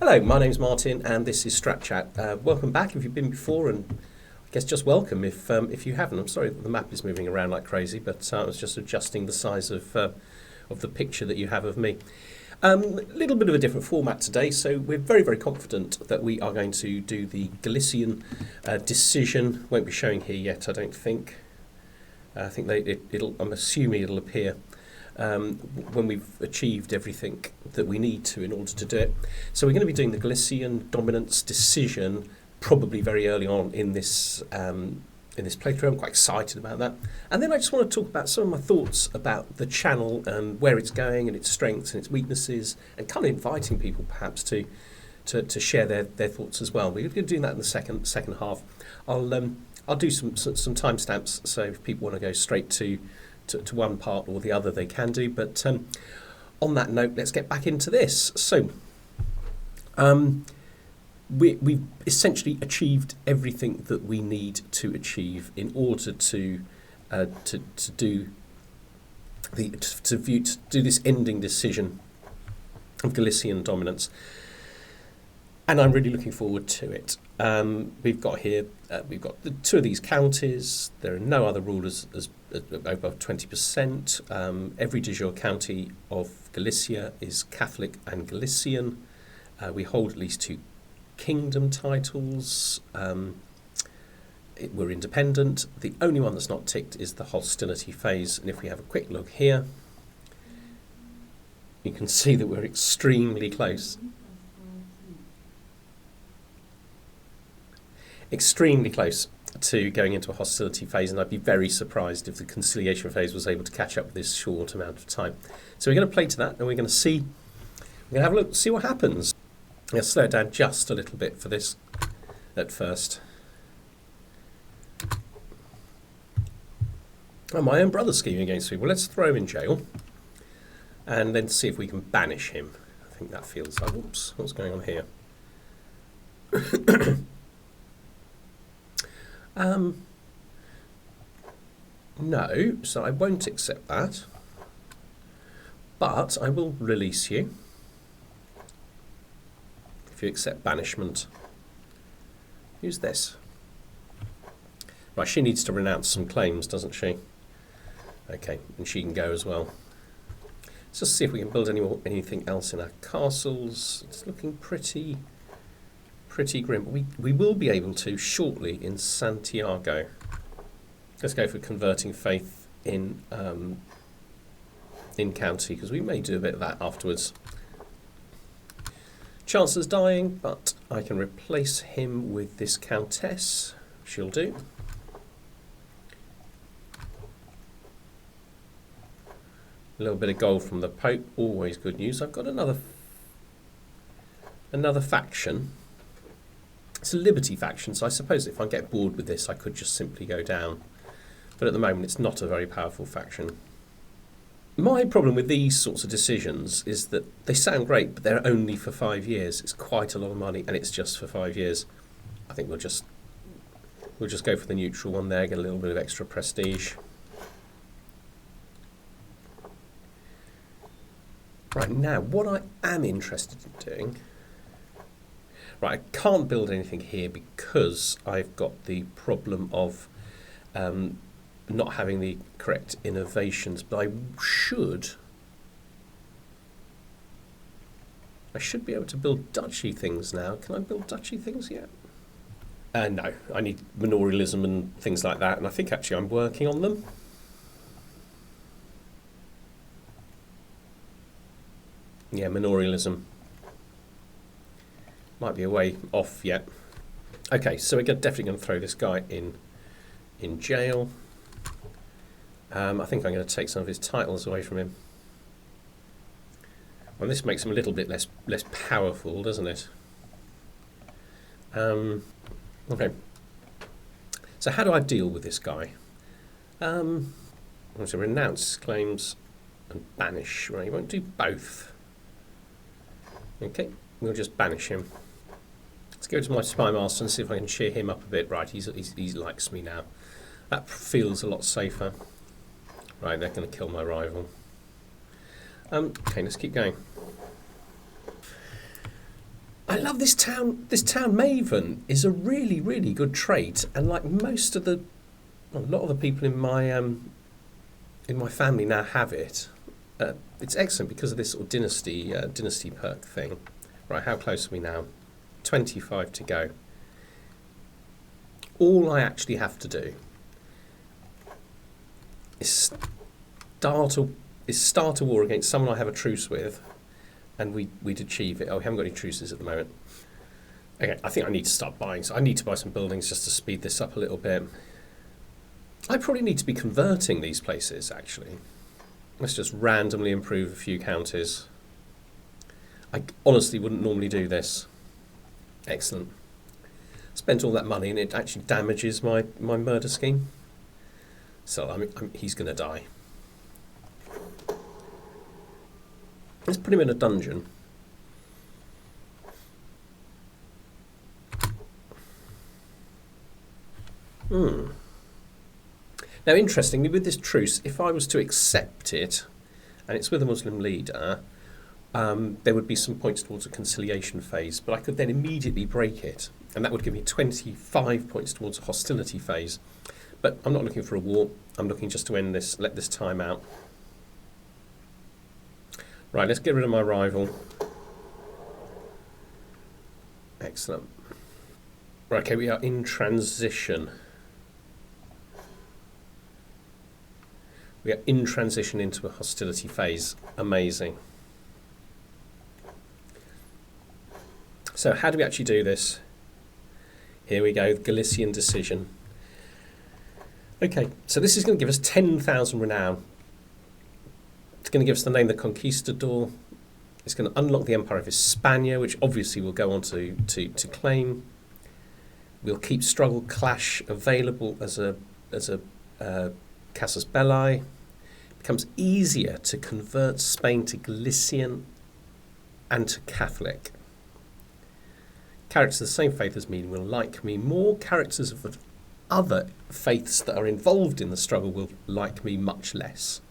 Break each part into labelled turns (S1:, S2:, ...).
S1: Hello, my name's Martin, and this is Strat Chat. Welcome back if you've been before, and I guess just welcome if you haven't. I'm sorry that the map is moving around like crazy, but I was just adjusting the size of the picture that you have of me. A little bit of a different format today, so we're very, very confident that we are going to do the Galician decision. Won't be showing here yet, I don't think. I think I'm assuming it'll appear when we've achieved everything that we need to in order to do it. So we're going to be doing the Galician dominance decision probably very early on in this playthrough. I'm quite excited about that. And then I just want to talk about some of my thoughts about the channel and where it's going and its strengths and its weaknesses, and kind of inviting people perhaps to share their thoughts as well. We're going to do that in the second half. I'll do some timestamps, so if people want to go straight to one part or the other, they can do. But on that note, let's get back into this. So we've essentially achieved everything that we need to achieve in order to do this ending decision of Galician dominance, and I'm really looking forward to it. We've got the two of these counties. There are no other rulers as above 20%. Every de jure county of Galicia is Catholic and Galician. We hold at least 2 kingdom titles. We're independent. The only one that's not ticked is the hostility phase. And if we have a quick look here, you can see that we're extremely close. Extremely close to going into a hostility phase, and I'd be very surprised if the conciliation phase was able to catch up with this short amount of time. So we're going to play to that, and we're going to have a look, see what happens. I'm going to slow it down just a little bit for this at first. Oh, my own brother's scheming against me. Well, let's throw him in jail, and then see if we can banish him. I think that feels like, oops, what's going on here? No, so I won't accept that, but I will release you if you accept banishment. Who's this? Right, she needs to renounce some claims, doesn't she? Okay, and she can go as well. Let's just see if we can build anything else in our castles. It's looking pretty grim. We will be able to shortly in Santiago. Let's go for converting faith in county, because we may do a bit of that afterwards. Chancellor's dying, but I can replace him with this countess. She'll do. A little bit of gold from the Pope, always good news. I've got another faction. It's a liberty faction, so I suppose if I get bored with this, I could just simply go down. But at the moment, it's not a very powerful faction. My problem with these sorts of decisions is that they sound great, but they're only for 5 years. It's quite a lot of money, and it's just for 5 years. I think we'll just go for the neutral one there, get a little bit of extra prestige. Right, now, what I am interested in doing... Right, I can't build anything here because I've got the problem of not having the correct innovations, but I should be able to build duchy things now. Can I build duchy things yet? No, I need manorialism and things like that, and I think actually I'm working on them. Yeah, manorialism. Might be a way off yet. Okay, so we're definitely going to throw this guy in jail. I think I'm going to take some of his titles away from him. Well, this makes him a little bit less powerful, doesn't it? Okay. So how do I deal with this guy? I'm going to renounce claims and banish. Right, he won't do both. Okay, we'll just banish him. Let's go to my spy master and see if I can cheer him up a bit. Right, he likes me now. That feels a lot safer. Right, they're going to kill my rival. Okay, let's keep going. I love this town. This town maven is a really, really good trait, and like most of the, well, a lot of the people in my family now have it. It's excellent because of this sort of dynasty perk thing. Right, how close are we now? 25 to go. All I actually have to do is start a war against someone I have a truce with, and we'd achieve it. Oh, we haven't got any truces at the moment. Okay, I think I need to start buying. So I need to buy some buildings just to speed this up a little bit. I probably need to be converting these places, actually. Let's just randomly improve a few counties. I honestly wouldn't normally do this. Excellent. Spent all that money and it actually damages my murder scheme. So he's going to die. Let's put him in a dungeon. Now, interestingly, with this truce, if I was to accept it, and it's with a Muslim leader, there would be some points towards a conciliation phase, but I could then immediately break it, and that would give me 25 points towards a hostility phase. But I'm not looking for a war. I'm looking just to end this, let this time out. Right, let's get rid of my rival. Excellent. Right, okay, we are in transition. We are in transition into a hostility phase. Amazing. So how do we actually do this? Here we go, Galician decision. Okay, so this is going to give us 10,000 renown. It's going to give us the name the Conquistador. It's going to unlock the Empire of Hispania, which obviously we'll go on to claim. We'll keep Struggle Clash available as a Casus Belli. It becomes easier to convert Spain to Galician and to Catholic. Characters of the same faith as me will like me more. Characters of the other faiths that are involved in the struggle will like me much less.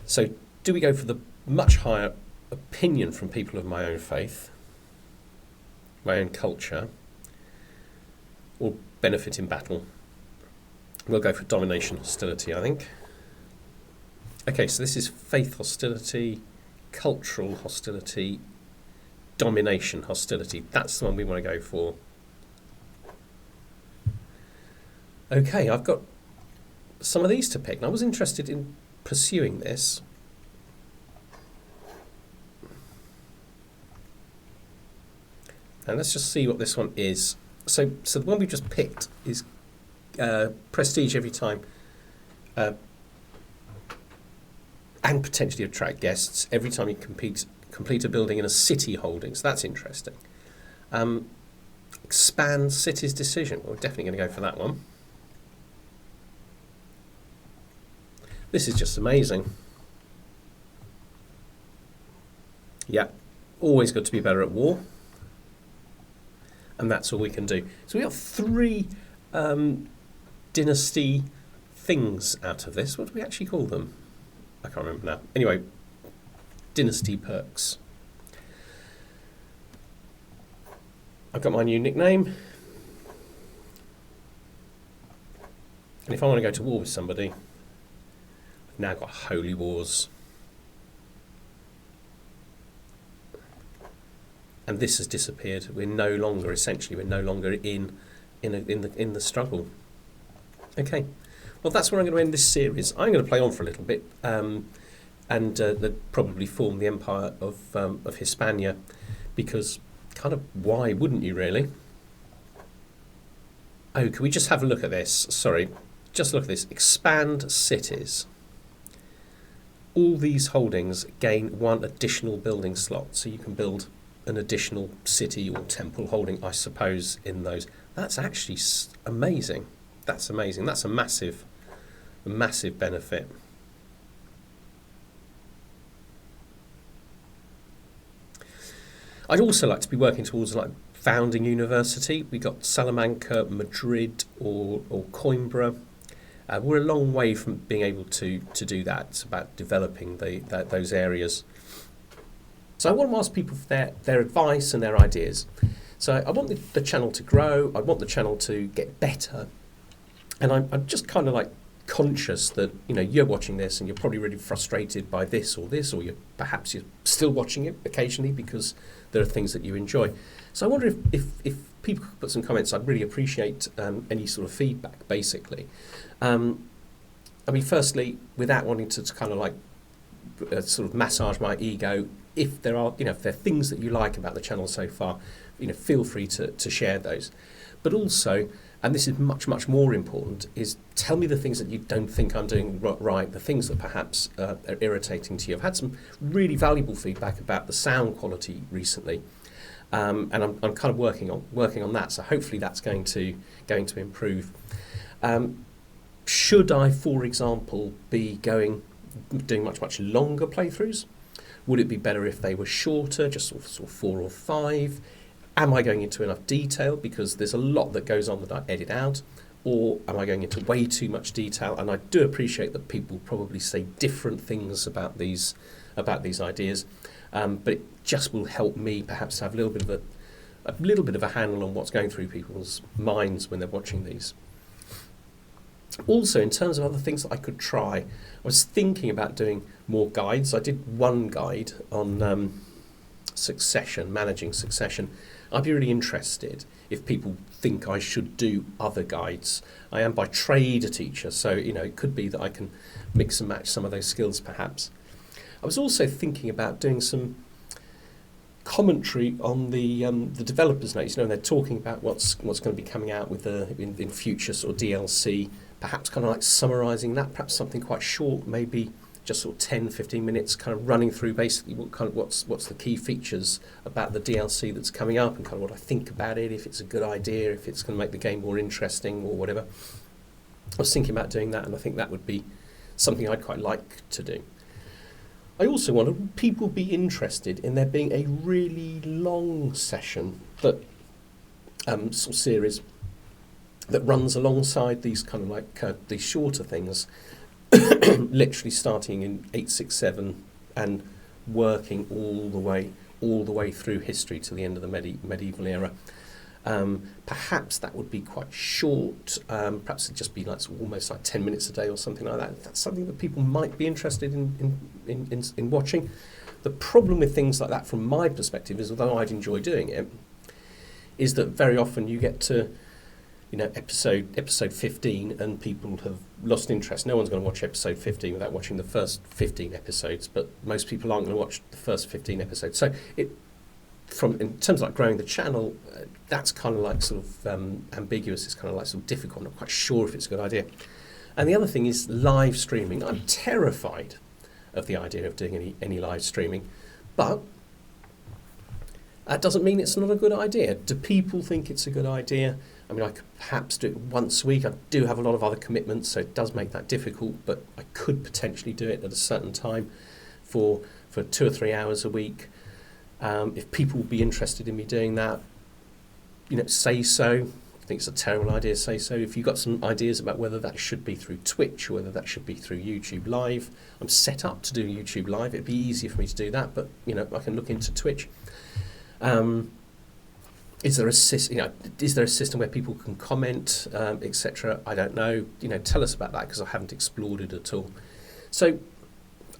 S1: So do we go for the much higher opinion from people of my own faith, my own culture, or benefit in battle? We'll go for domination hostility, I think. Okay, so this is faith hostility, cultural hostility, domination hostility. That's the one we want to go for. Okay, I've got some of these to pick, and I was interested in pursuing this. And let's just see what this one is. So the one we just picked is prestige every time, and potentially attract guests every time you complete a building in a city holding. So that's interesting. Expand city's decision. We're definitely going to go for that one. This is just amazing. Yeah, always good to be better at war. And that's all we can do. So we have 3 dynasty things out of this. What do we actually call them? I can't remember now. Anyway, dynasty perks. I've got my new nickname. And if I want to go to war with somebody, I've now got holy wars. And this has disappeared. We're no longer in the struggle. Okay, well that's where I'm going to end this series. I'm going to play on for a little bit, and probably form the Empire of Hispania, because kind of why wouldn't you really? Oh, can we just have a look at this? Sorry, just look at this. Expand cities. All these holdings gain 1 additional building slot, so you can build an additional city or temple holding, I suppose, in those. That's actually amazing. That's amazing. That's a massive benefit. I'd also like to be working towards like founding university. We got Salamanca, Madrid, or Coimbra. We're a long way from being able to do that. It's about developing those areas. So I want to ask people for their advice and their ideas. So I want the channel to grow, I want the channel to get better, and I'm just kind of like conscious that you're watching this and you're probably really frustrated by this, or perhaps you're still watching it occasionally because there are things that you enjoy. So I wonder if people could put some comments. I'd really appreciate any sort of feedback, basically. Firstly, without wanting to kind of like sort of massage my ego, if there are things that you like about the channel so far, feel free to share those. But also, and this is much, much more important, is tell me the things that you don't think I'm doing right, the things that perhaps are irritating to you. I've had some really valuable feedback about the sound quality recently, and I'm kind of working on that. So hopefully that's going to improve. Should I, for example, be doing much longer playthroughs? Would it be better if they were shorter, just sort of 4 or 5? Am I going into enough detail because there's a lot that goes on that I edit out, or am I going into way too much detail? And I do appreciate that people probably say different things about these ideas, but it just will help me perhaps have a little bit of a handle on what's going through people's minds when they're watching these. Also, in terms of other things that I could try, I was thinking about doing more guides. I did one guide on managing succession. I'd be really interested if people think I should do other guides. I am by trade a teacher, so it could be that I can mix and match some of those skills perhaps. I was also thinking about doing some commentary on the developers' notes. They're talking about what's going to be coming out with in future sort of DLC. Perhaps kind of like summarising that. Perhaps something quite short, maybe just sort of 10-15 minutes, kind of running through basically what's the key features about the DLC that's coming up, and kind of what I think about it, if it's a good idea, if it's going to make the game more interesting or whatever. I was thinking about doing that, and I think that would be something I'd quite like to do. I also want people be interested in there being a really long session that sort of series that runs alongside these kind of like these shorter things, literally starting in 867 and working all the way through history to the end of the medieval era. Perhaps that would be quite short. Perhaps it'd just be like almost like 10 minutes a day or something like that. That's something that people might be interested in watching. The problem with things like that, from my perspective, is although I'd enjoy doing it, is that very often you get to episode 15 and people have lost interest. No one's going to watch episode 15 without watching the first 15 episodes, but most people aren't going to watch the first 15 episodes. So in terms of like growing the channel, that's kind of like sort of ambiguous. It's kind of like sort of difficult. I'm not quite sure if it's a good idea. And the other thing is live streaming. I'm terrified of the idea of doing any live streaming, but that doesn't mean it's not a good idea. Do people think it's a good idea? I mean, I could perhaps do it once a week. I do have a lot of other commitments, so it does make that difficult, but I could potentially do it at a certain time for 2 or 3 hours a week. If people would be interested in me doing that, say so. I think it's a terrible idea, say so. If you've got some ideas about whether that should be through Twitch or whether that should be through YouTube Live, I'm set up to do YouTube Live. It'd be easier for me to do that, but I can look into Twitch. Is there a system where people can comment, etc.? I don't know. Tell us about that, because I haven't explored it at all. So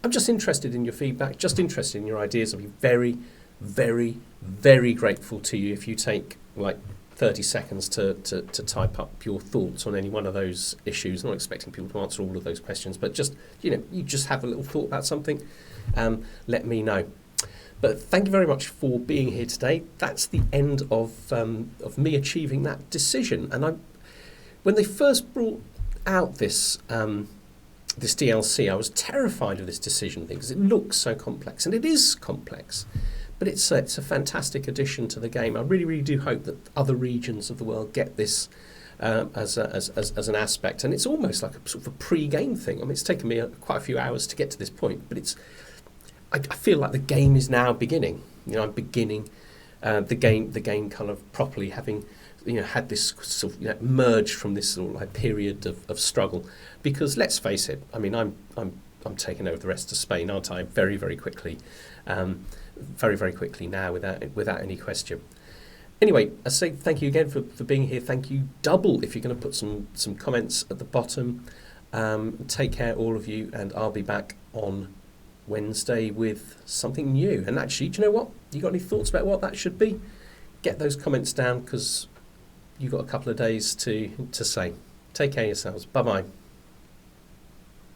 S1: I'm just interested in your feedback, just interested in your ideas. I'll be very, very, very grateful to you if you take like 30 seconds to type up your thoughts on any one of those issues. I'm not expecting people to answer all of those questions, but just, you just have a little thought about something, let me know. But thank you very much for being here today. That's the end of me achieving that decision. And when they first brought out this DLC, I was terrified of this decision thing, because it looks so complex, and it is complex. But it's a fantastic addition to the game. I really, really do hope that other regions of the world get this as an aspect. And it's almost like a sort of a pre-game thing. I mean, it's taken me quite a few hours to get to this point, but I feel like the game is now beginning. I'm beginning the game kind of properly, having had this sort of merged from this sort of like period of struggle. Because let's face it, I mean, I'm I'm taking over the rest of Spain, aren't I? Very, very quickly, very, very quickly now, without any question. Anyway, I say thank you again for being here. Thank you double if you're going to put some comments at the bottom. Take care, all of you, and I'll be back on Wednesday with something new. And actually, do you know what? You got any thoughts about what that should be? Get those comments down, because you've got a couple of days to say. Take care of yourselves. Bye-bye.